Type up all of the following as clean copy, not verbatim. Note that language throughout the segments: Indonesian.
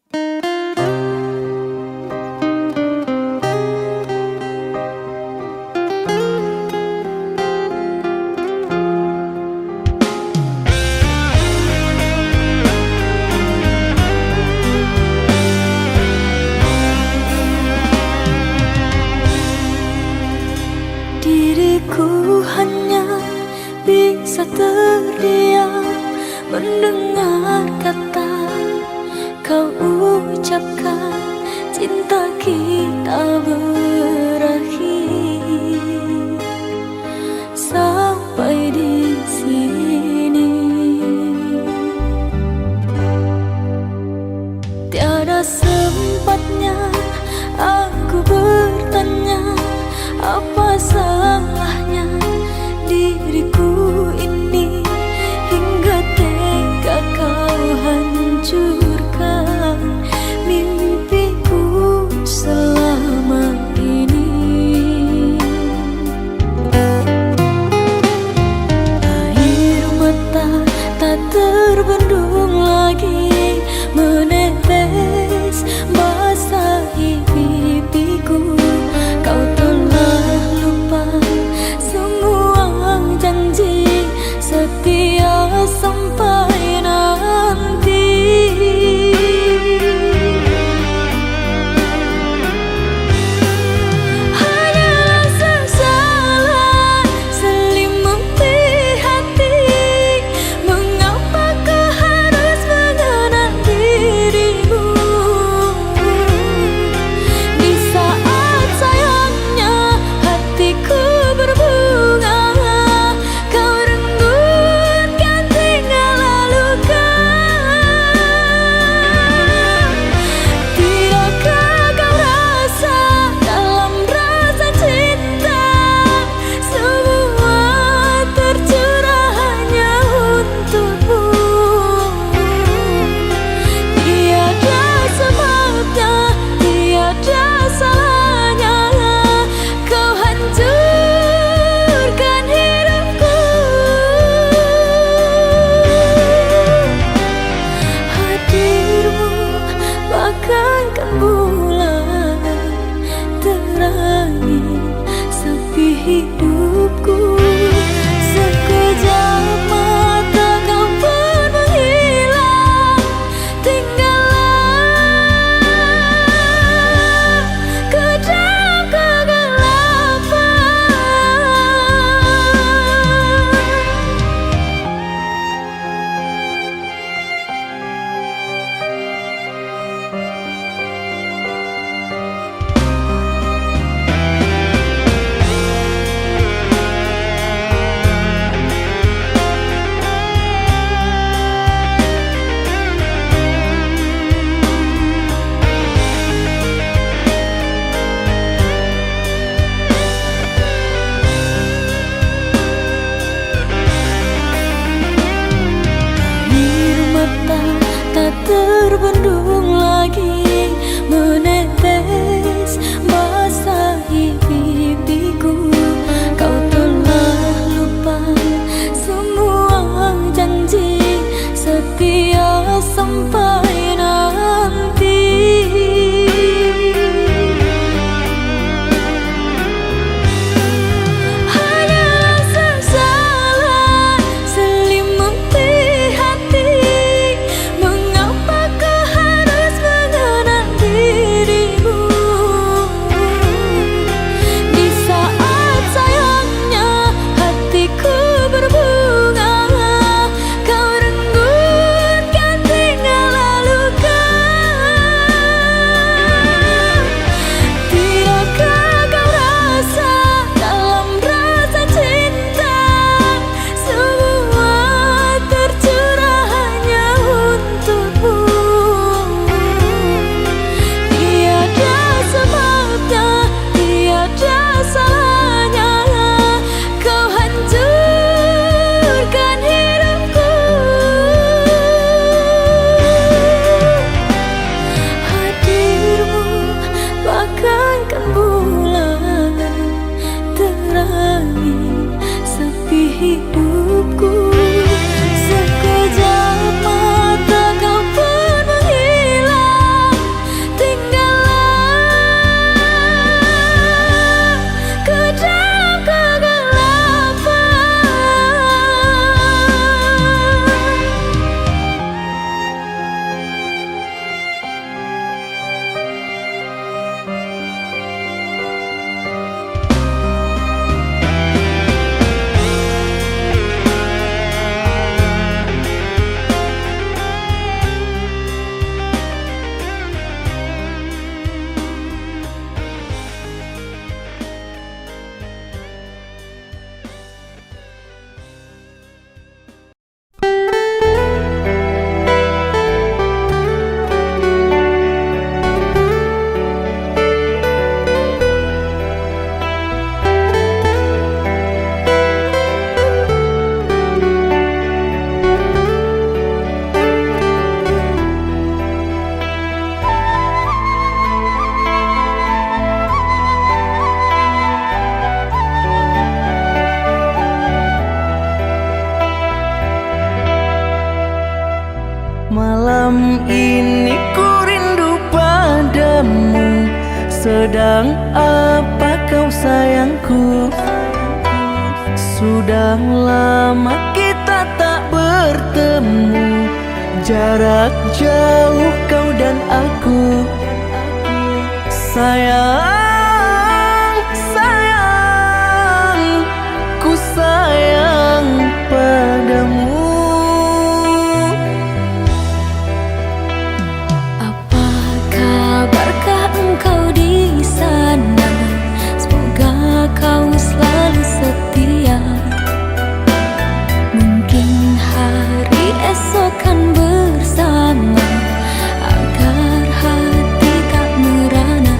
Diriku hanya bisa terdiam mendengar kata kau ucapkan, cinta kita berakhir sampai di sini. Tiada sempatnya aku bertanya apa salahnya diriku ini, hingga tega kau hancurkan mimpiku selama ini. Air mata tak terbendung lagi menetes basahi pipiku. Kau telah lupa semua Sedang apa kau sayangku? Sudah lama kita tak bertemu, jarak jauh kau dan aku. Sayang, sayang, ku sayang padamu. Apa kabarkah engkau di sana? Semoga kau selalu setia. Mungkin hari esok kan bersama, agar hati tak merana.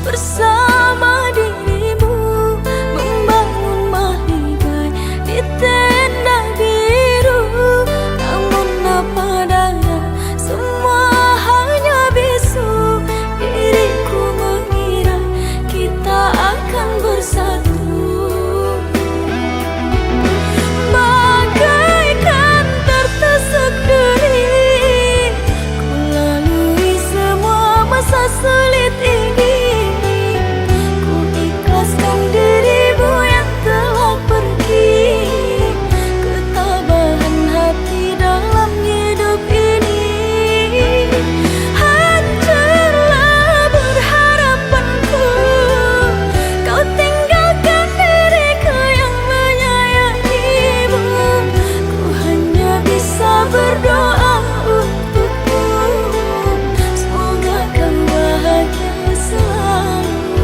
bersama dirimu, membangun mahligai di tenda biru. Namun apa daya, semua hanya bisu. Diriku mengira kita akan bersatu. Bagaikan tertusuk duri, ku lalui semua masa sulit ini. Ku ikhlaskan dirimu yang telah pergi, ketabahan hati dalam hidup ini. Hancurlah berharapanku, kau tinggalkan diriku yang menyayangimu. Ku hanya bisa berdoa untukmu, semoga kau bahagia selalu.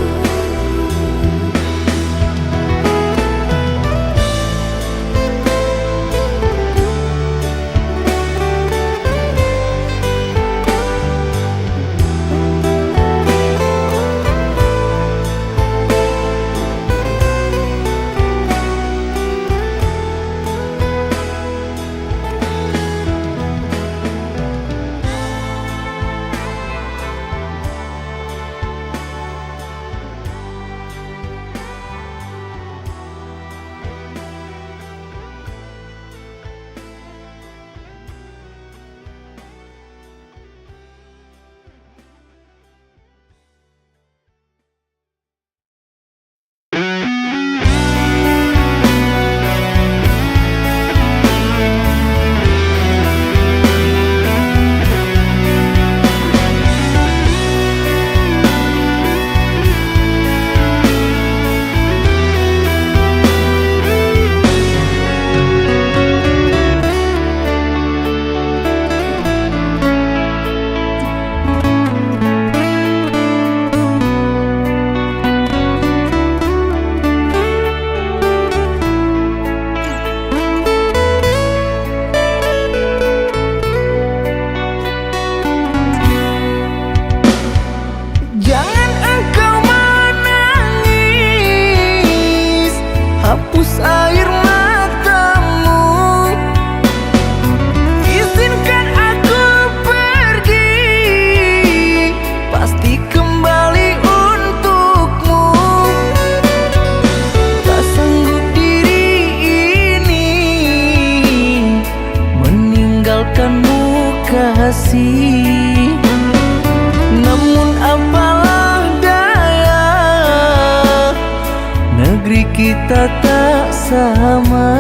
Jangan engkau menangis, hapus air matamu. Izinkan aku pergi, pasti kembali untukmu. Tak sanggup diri ini meninggalkanmu kasih. Namun apalah daya, negeri kita tak sama.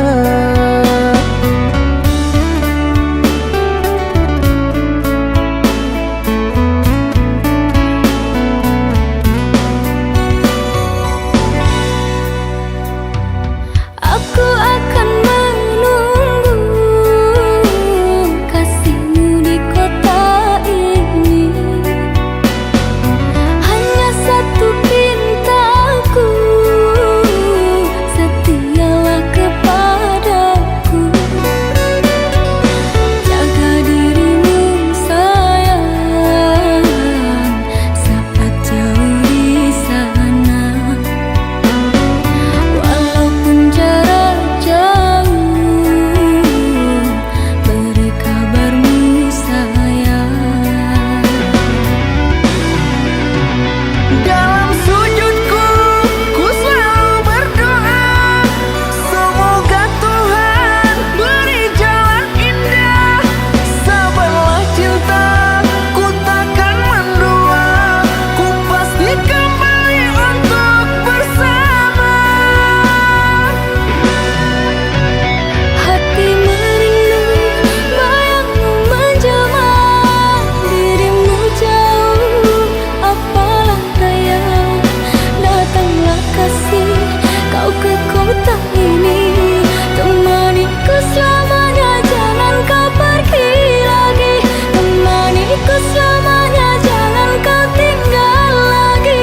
Aku akan menunggu kasihmu di kota ini. Hanya satu pintaku, setialah kepadaku. Jaga dirimu sayang, saat jauh di sana. Walaupun jarak jauh, beri kabarmu sayang. Dalam sujudku, ku selalu berdoa, semoga Tuhan beri jalan indah. Sabarlah cinta, ku takkan mendua, ku pasti kembali untuk bersama. Hati merindu, bayangmu menjelma, dirimu jauh, apalah daya. Datanglah kasih, kau ke kota ini, temaniku selamanya, jangan kau pergi lagi. Temaniku selamanya, jangan kau tinggal lagi.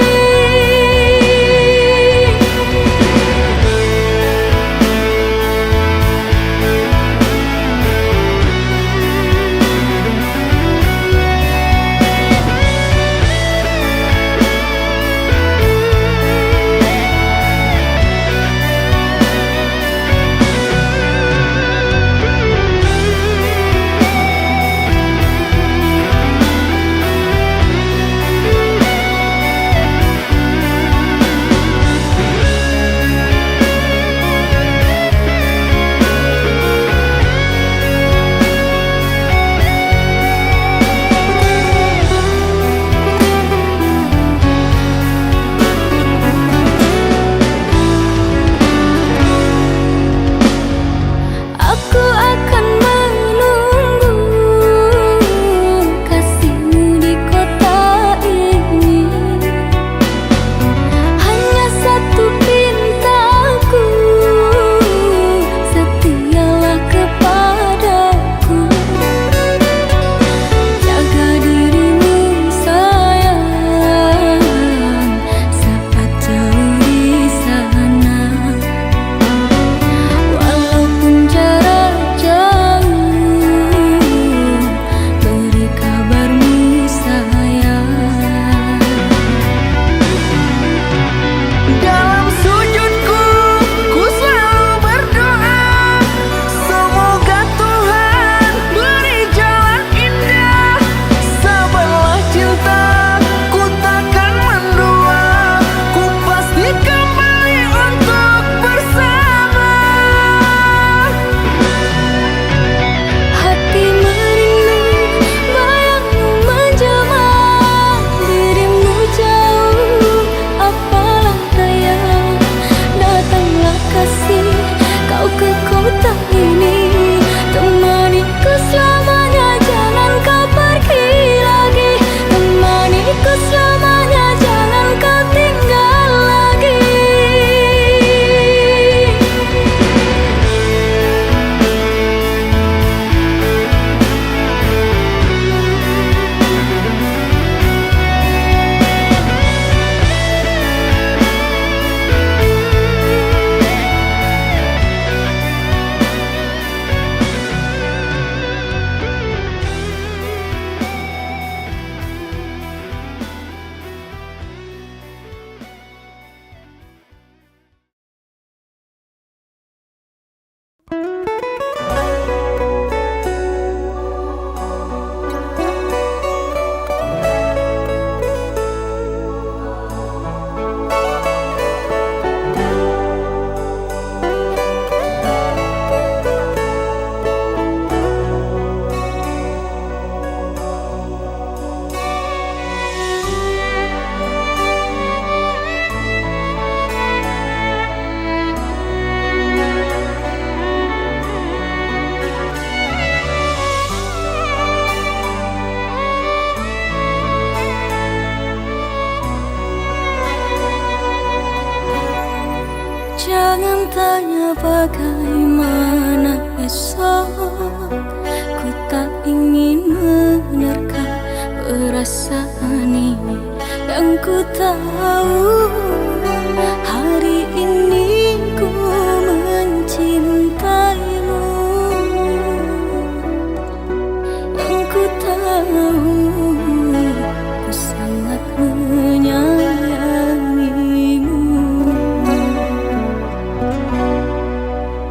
Jangan tanya bagaimana esok, ku tak ingin menerka perasaan ini. Yang ku tahu hari ini ku mencintaimu. Yang ku tahu ku sangat menyayangimu.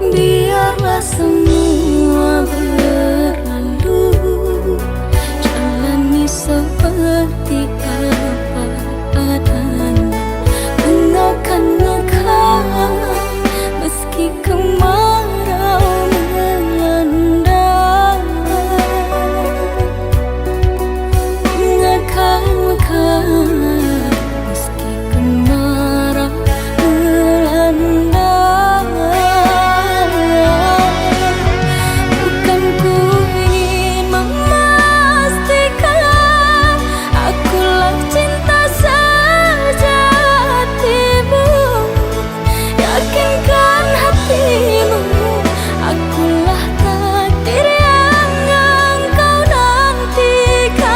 Biarlah semua berlalu, jalani seperti apa adanya. Engaukan engkau meski kemarau melanda. Engaukan engkau meski kemarau melanda. Bukan ku ingin memastikan akulah cinta sejatimu. Yakinkan hatimu, akulah takdir yang engkau nantikan.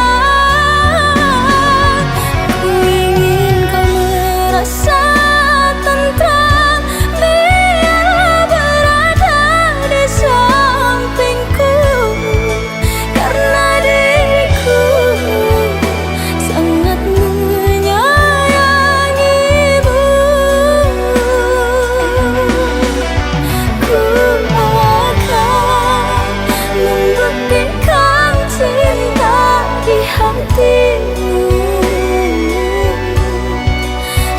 Ku ingin kau merasa tentram, biarlah berada di sampingku. Karena diriku sangat menyayangimu. Ku akan membuktikan cinta di hatimu.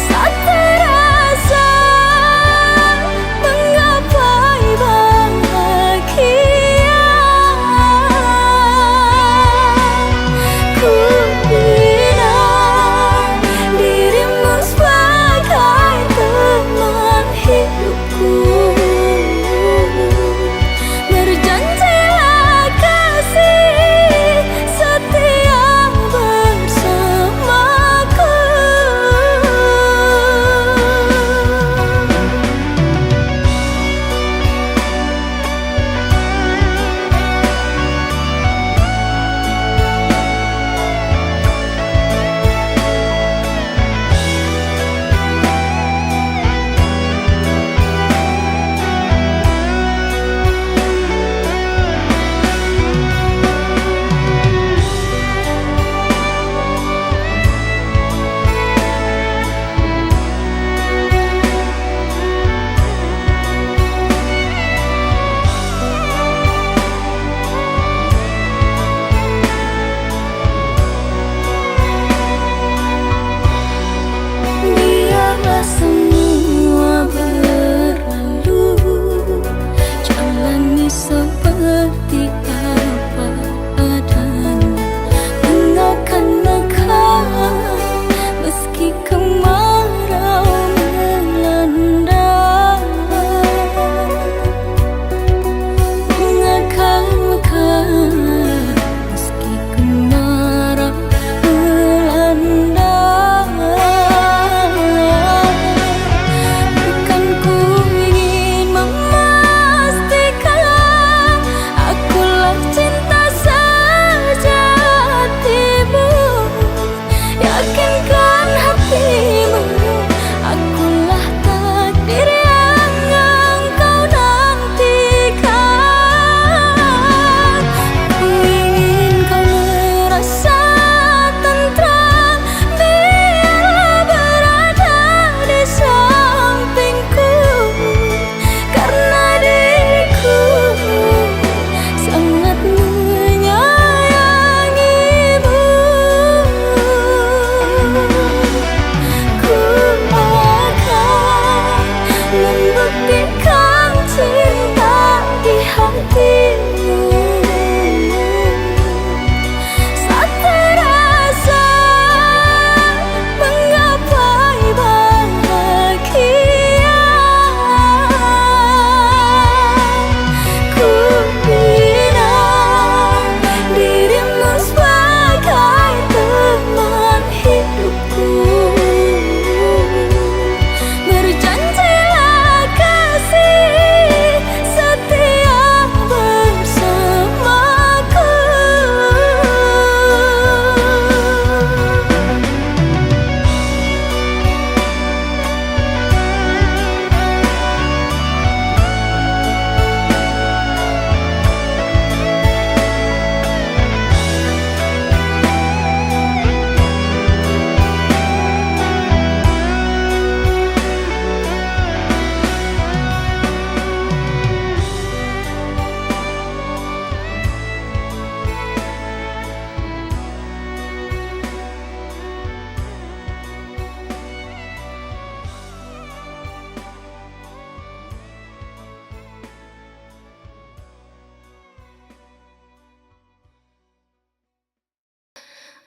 Saat terasa menggapai bahagia, ku bina dirimu sebagai teman hidupku. Berjanjilah kasih setia bersamaku. Biarlah semua berlalu, jalani seperti apa adanya. Engaukan engkau meski kemarau melanda. Engaukan engkau meski kemarau melanda. Bukan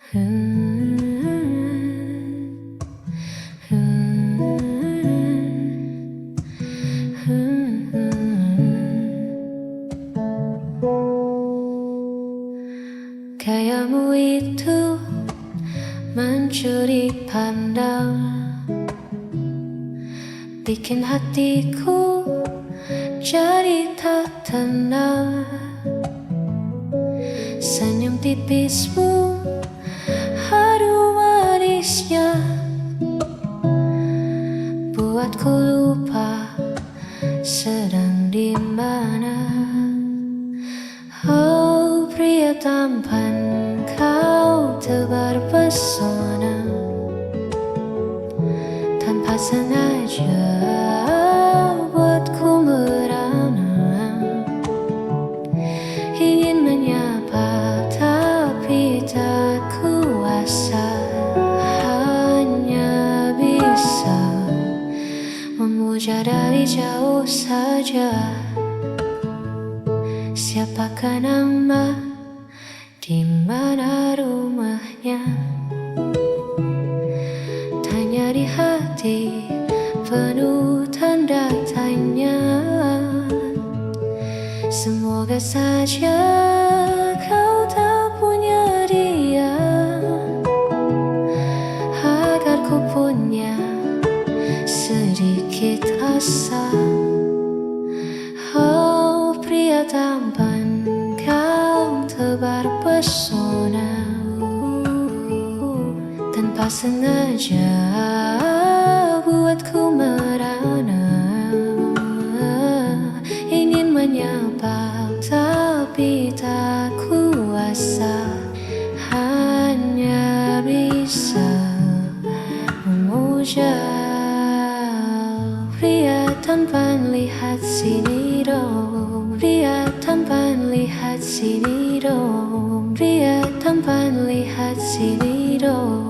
Gayamu itu mencuri pandang, bikin hatiku jadi tak tenang. Senyum tipismu, haru manisnya, buatku lupa sedang di mana. Oh pria tampan, kau tebar pesona, tanpa sengaja buatku merana. Ingin menyapa tapi tak kuasa, hanya bisa memuja dari jauh saja. Siapakah nama, di mana rumahnya? Tanya di hati penuh tanda tanya. Semoga saja kau tak punya dia, agar ku punya sedikit asa. Oh pria tampan, kau tebar pesona, tanpa sengaja buatku merana. Ingin menyapa tapi tak kuasa, hanya bisa memuja. Pria tampan lihat sini dong, pria tampan lihat sini dong, pria tampan lihat sini dong.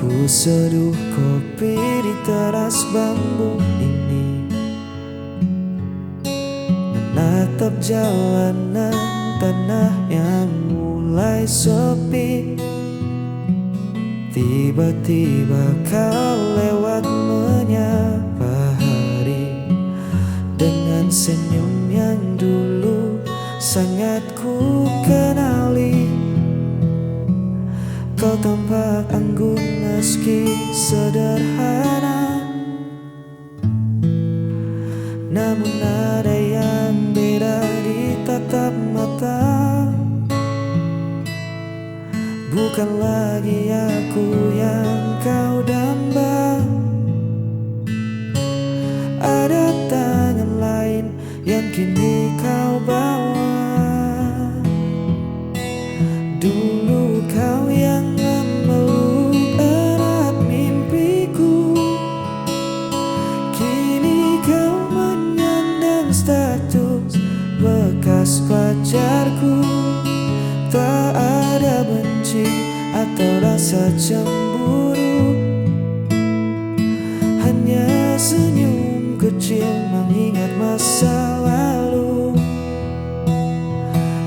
Ku seduh kopi di teras bambu ini, menatap jalanan tanah yang mulai sepi. Tiba-tiba kau lewat menyapa hari, dengan senyum yang dulu sangat ku kenali. Kau tampak anggun meski sederhana, namun ada yang beda di tatap mata. Bukan lagi aku yang kau damba, ada tangan lain yang kini kau bawa. Dulu kau yang memeluk erat mimpiku, kini kau menyandang status bekas pacarku. Tak ada benci atau rasa cemburu, hanya senyum kecil mengingat masa lalu.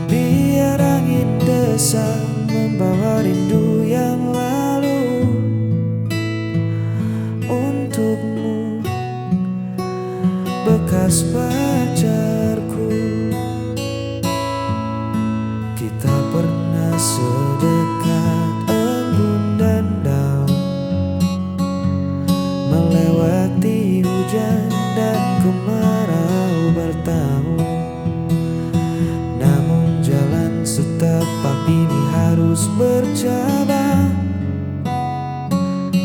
Biar angin desa membawa rindu yang lalu. Untukmu bekas pacarku, kita pernah sedekat embun dan daun, melewati hujan dan kemarau bertahun. Namun jalan setapak ini harus bercabang.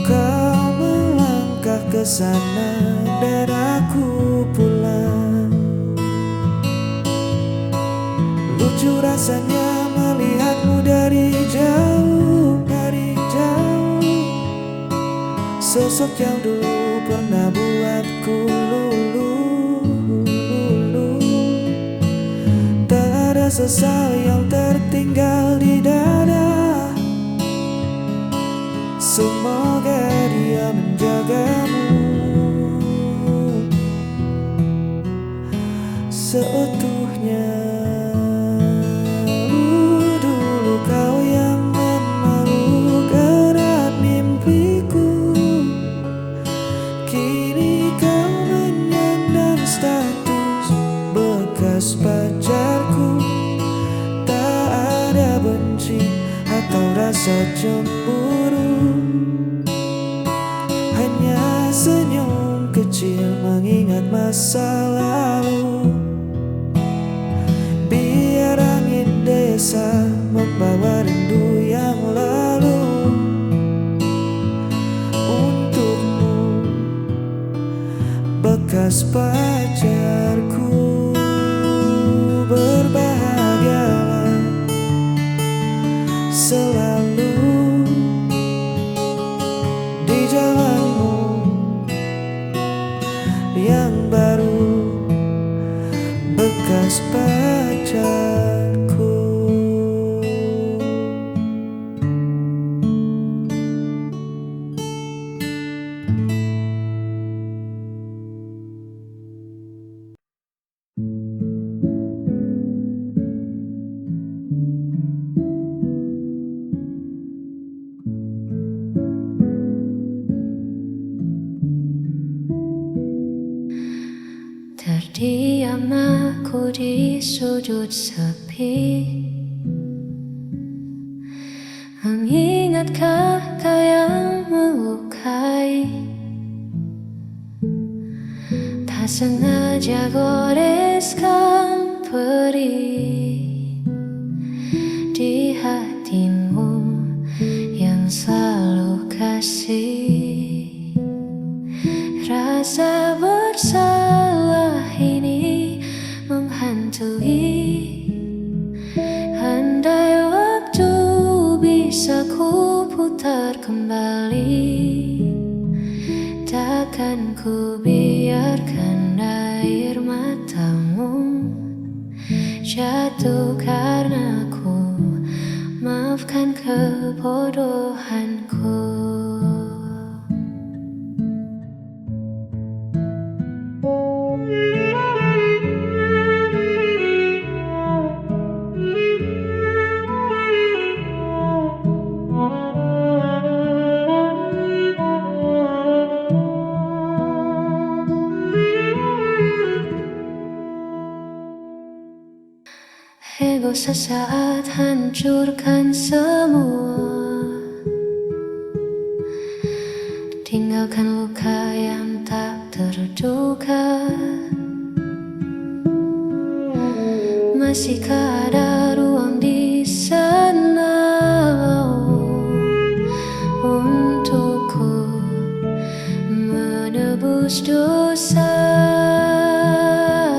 Kau melangkah ke sana dan aku pulang. Lucu rasanya melihatmu dari jauh, dari jauh. Sosok yang dulu pernah buatku luluh. Tak ada sesal yang tertinggal di dada. Semoga dia menjagamu seutuhnya. Dulu kau yang memeluk erat mimpiku, kini kau menyandang status bekas pacarku. Tak ada benci atau rasa cemburu, hanya senyum kecil mengingat masa lalu. Biar angin desa membawa rindu yang lalu. Untukmu bekas pacarku, berbahagialah selalu di jalanmu yang baru, bekas pacarku. Terdiam aku di sudut sepi, mengingat kata yang melukai. Tak sengaja goreskan perih di hatimu yang selalu kasih. Rasa bersalah ini menghantui. Andai waktu bisa ku putar kembali, takkan ku biarkan air matamu jatuh karena ku. Maafkan kebodohanku. Ego sesaat hancurkan semua, tinggalkan luka yang tak terduga. Masihkah ada ruang di sana untukku menebus dosa?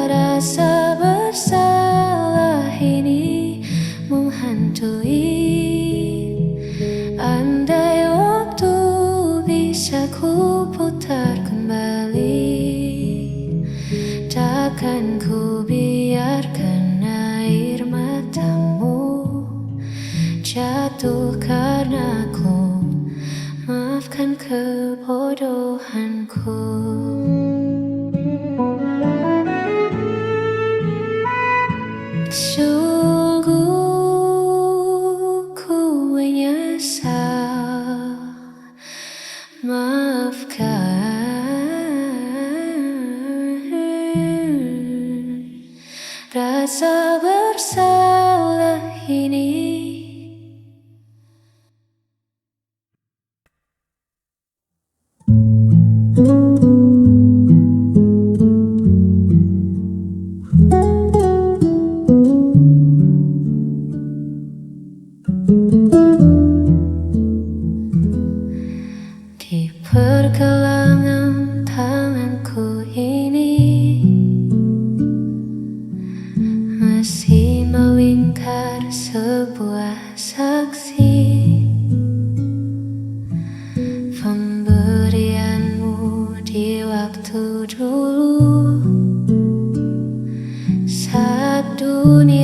Rasa bersalah ini menghantui. Andai waktu bisa ku putar kembali, takkan ku biarkan air matamu jatuh karena ku. Maafkan kebodohanku. Sungguh ku menyesal. Maafkan rasa bersalah ini. Di pergelangan tanganku ini masih dunia